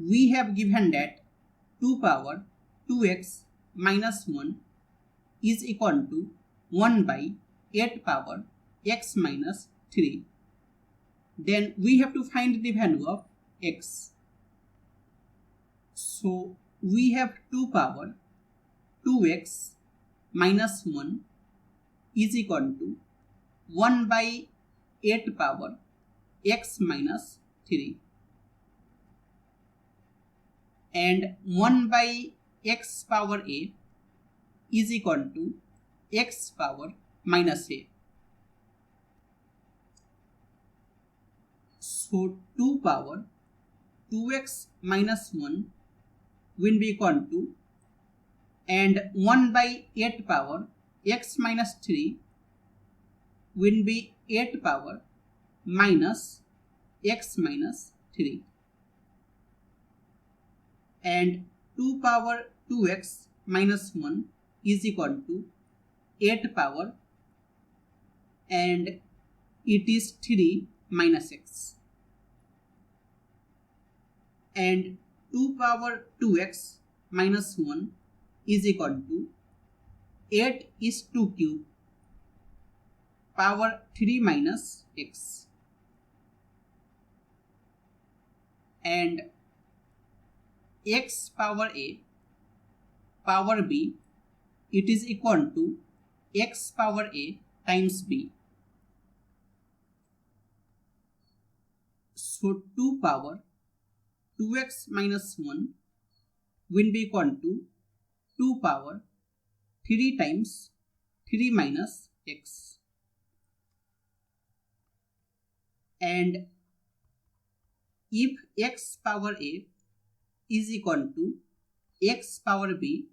we have given that 2 power 2x minus 1 is equal to 1 by 8 power x minus 3. Then we have to find the value of x. So we have 2 power 2x minus 1 is equal to 1 by 8 power x minus 3. And 1 by x power a is equal to x power minus a. So 2 power 2x minus 1 will be equal to, and 1 by 8 power x minus 3 will be 8 power minus x minus 3. And 2 power 2x minus 1 is equal to 8 power, and it is 3 minus x. And 2 power 2x minus 1 is equal to 8 is 2 cube power 3 minus x. And x power a power b, it is equal to x power a times b. So 2 power 2x minus 1 will be equal to 2 power 3 times 3 minus x. And if x power a is equal to x power b,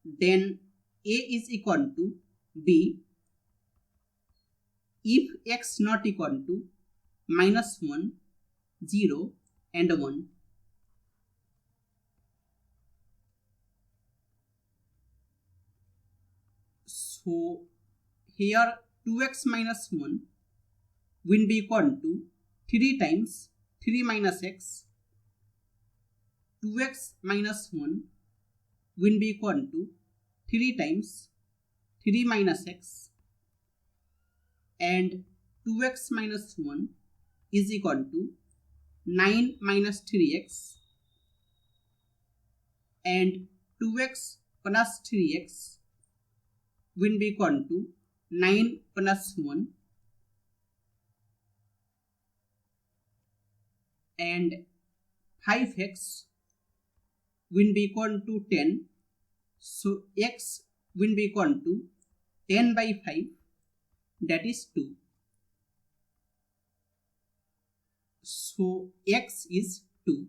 then a is equal to b. If x not equal to minus 1, 0 and 1. So here 2x minus 1 will be equal to 3 times 3 minus x. 2x minus 1 will be equal to 3 times 3 minus x, and 2x minus 1 is equal to 9 minus 3x, and 2x plus 3x will be equal to 9 plus 1, and 5x will be equal to 10. So x will be equal to 10 by 5, that is 2. So x is 2.